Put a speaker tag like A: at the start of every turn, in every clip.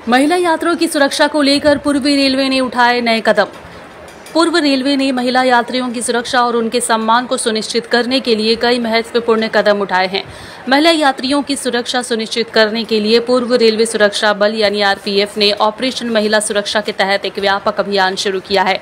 A: महिला यात्रियों की सुरक्षा को लेकर पूर्वी रेलवे ने उठाए नए कदम। पूर्व रेलवे ने महिला यात्रियों की सुरक्षा और उनके सम्मान को सुनिश्चित करने के लिए कई महत्वपूर्ण कदम उठाए हैं। महिला यात्रियों की सुरक्षा सुनिश्चित करने के लिए पूर्व रेलवे सुरक्षा बल यानी आरपीएफ ने ऑपरेशन महिला सुरक्षा के तहत एक व्यापक अभियान शुरू किया है।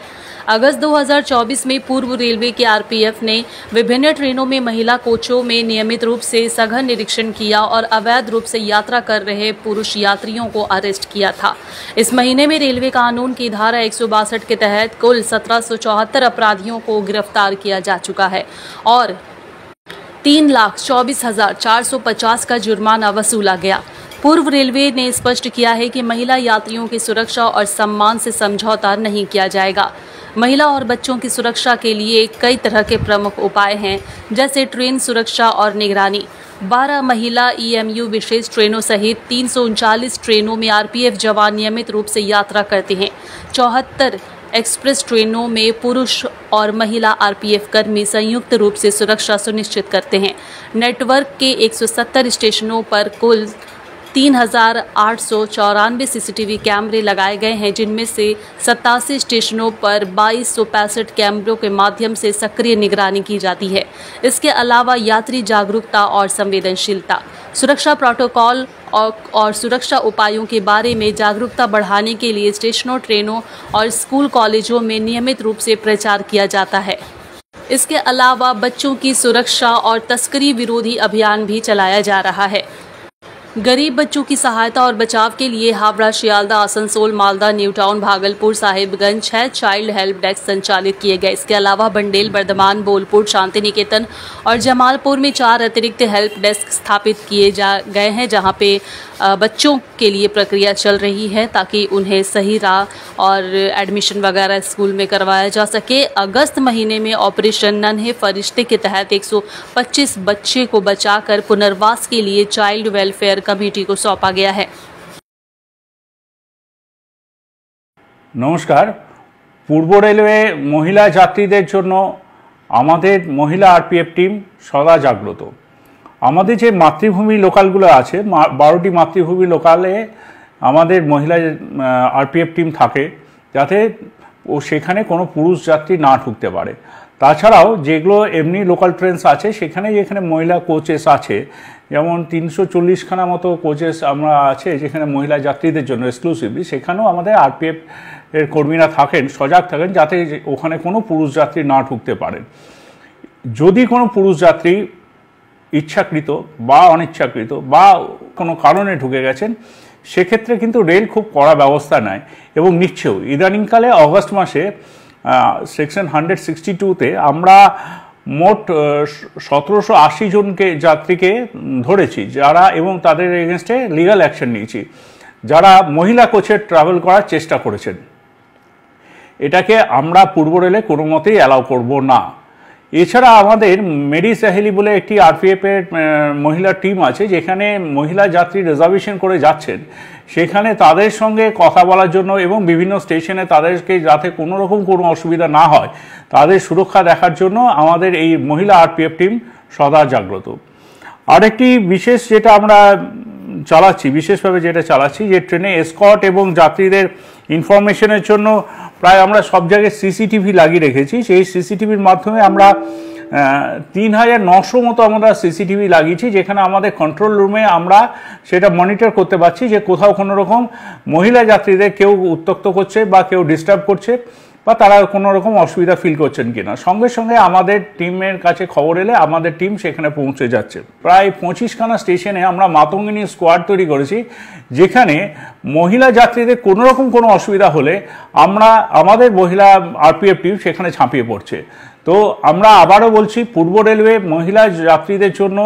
A: अगस्त 2024 में पूर्व रेलवे के आरपीएफ ने विभिन्न ट्रेनों में महिला कोचों में नियमित रूप से सघन निरीक्षण किया और अवैध रूप से यात्रा कर रहे पुरुष यात्रियों को अरेस्ट किया था। इस महीने में रेलवे कानून की धारा 162 के तहत कुल 1774 अपराधियों को गिरफ्तार किया जा चुका है और 3,24,450 का जुर्माना वसूला गया। पूर्व रेलवे ने स्पष्ट किया है कि महिला यात्रियों की सुरक्षा और सम्मान से समझौता नहीं किया जाएगा। महिला और बच्चों की सुरक्षा के लिए कई तरह के प्रमुख उपाय हैं, जैसे ट्रेन सुरक्षा और निगरानी। 12 महिला ईएमयू विशेष ट्रेनों सहित 339 ट्रेनों में आरपीएफ जवान नियमित रूप से यात्रा करते हैं। 74 एक्सप्रेस ट्रेनों में पुरुष और महिला आरपीएफ कर्मी संयुक्त रूप से सुरक्षा सुनिश्चित करते हैं। नेटवर्क के 170 स्टेशनों पर कुल 3,894 सीसीटीवी कैमरे लगाए गए हैं, जिनमें से 87 स्टेशनों पर 2265 कैमरों के माध्यम से सक्रिय निगरानी की जाती है। इसके अलावा यात्री जागरूकता और संवेदनशीलता, सुरक्षा प्रोटोकॉल और सुरक्षा उपायों के बारे में जागरूकता बढ़ाने के लिए स्टेशनों, ट्रेनों और स्कूल कॉलेजों में नियमित रूप से प्रचार किया जाता है। इसके अलावा बच्चों की सुरक्षा और तस्करी विरोधी अभियान भी चलाया जा रहा है। गरीब बच्चों की सहायता और बचाव के लिए Howrah, Sealdah, Asansol, Malda, new town, Bhagalpur, Sahibganj 6 child help desk संचालित किए गए। इसके अलावा बंडेल, बर्धमान, बोलपुर, शांति निकेतन और जमालपुर में 4 अतिरिक्त हेल्प डेस्क स्थापित किए गए हैं, जहां पे बच्चों के लिए प्रक्रिया चल रही है ताकि उन्हें सही राह और एडमिशन वगैरह स्कूल में करवाया जा सके। अगस्त महीने में ऑपरेशन नन्हे फरिश्ते के तहत 125 बच्चे को बचाकर पुनर्वास के लिए चाइल्ड वेलफेयर कमेटी को सौंपा गया है।
B: नमस्कार। पूर्व रेलवे महिला यात्रीদের জন্য আমাদের মহিলা আরপিএফ টিম সদা জাগ্রত। আমাদের যে মাতৃভূমি লোকালগুলো আছে 12টি মাতৃভূমি লোকালে আমাদের মহিলা আরপিএফ টিম থাকে, যাতে ও সেখানে কোনো পুরুষ যাত্রী না ঢুকতে পারে। তাছাড়াও যেগুলো এমনি লোকাল ট্রেনস আছে সেখানে যেখানে মহিলা কোচেস আছে, যেমন 340খানা মতো কোচেস আমরা আছে যেখানে মহিলা যাত্রীদের জন্য এক্সক্লুসিভলি, সেখানেও আমাদের আরপিএফ এর কর্মীরা থাকেন, সজাগ থাকেন যাতে ওখানে কোনো পুরুষ যাত্রী না ঢুকতে পারেন। যদি কোনো পুরুষ যাত্রী ইচ্ছাকৃত বা অনিচ্ছাকৃত বা কোনো কারণে ঢুকে গেছেন, সেক্ষেত্রে কিন্তু রেল খুব কড়া ব্যবস্থা নেয় এবং নিচ্ছেও। ইদানিংকালে অগস্ট মাসে সেকশন 162-তে আমরা মোট 1780 জনকে যাত্রীকে ধরেছি যারা, এবং তাদের এগেনস্টে লিগ্যাল অ্যাকশন নিয়েছি যারা মহিলা কোচে ট্রাভেল করার চেষ্টা করেছেন। এটাকে আমরা পূর্ব রেলে কোনো মতেই অ্যালাউ করব না। এছাড়া আমাদের মেরি সাহেলি বলে একটি আরপিএফের মহিলা টিম আছে, যেখানে মহিলা যাত্রী রিজার্ভেশন করে যাচ্ছেন, সেখানে তাদের সঙ্গে কথা বলার জন্য এবং বিভিন্ন স্টেশনে তাদেরকে যাতে কোনো রকম কোনো অসুবিধা না হয় তাদের সুরক্ষা দেখার জন্য আমাদের এই মহিলা আরপিএফ টিম সদা জাগ্রত। আরেকটি বিশেষ যেটা আমরা চালাচ্ছি, বিশেষভাবে যেটা চালাচ্ছি, যে ট্রেনে এসকর্ট এবং যাত্রীদের ইনফরমেশনের জন্য প্রায় আমরা সব জায়গায় সিসিটিভি লাগিয়ে রেখেছি। সেই সিসিটিভির মাধ্যমে আমরা 3,900 মতো আমরা সিসিটিভি লাগিয়েছি, যেখানে আমাদের কন্ট্রোল রুমে আমরা সেটা মনিটর করতে পারছি যে কোথাও কোনো রকম মহিলা যাত্রীদের কেউ উত্ত্যক্ত করছে বা কেউ ডিস্টার্ব করছে বা তারা কোনো রকম অসুবিধা ফিল করছেন কিনা। সঙ্গে সঙ্গে আমাদের টিমের কাছে খবর এলে আমাদের টিম সেখানে পৌঁছে যাচ্ছে। প্রায় 25খানা স্টেশনে আমরা মাতঙ্গিনী স্কোয়াড তৈরি করেছি, যেখানে মহিলা যাত্রীদের কোনো রকম কোনো অসুবিধা হলে আমাদের মহিলা আরপিএফ টিম সেখানে ঝাঁপিয়ে পড়ছে। তো আমরা আবারও বলছি, পূর্ব রেলওয়ে মহিলা যাত্রীদের জন্য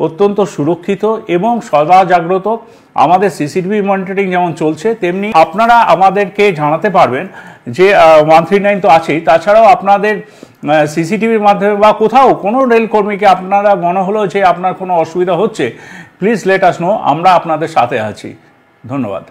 B: অত্যন্ত সুরক্ষিত এবং সদা জাগ্রত। আমাদের সিসিটিভি মনিটরিং যেমন চলছে, তেমনি আপনারা আমাদেরকে জানাতে পারবেন যে 139 তো আছেই, তাছাড়াও আপনাদের সিসিটিভির মাধ্যমে বা কোথাও কোনো রেলকর্মীকে আপনারা মনে হলো যে আপনার কোনো অসুবিধা হচ্ছে, প্লিজ লেট আস নো, আমরা আপনাদের সাথে আছি। ধন্যবাদ।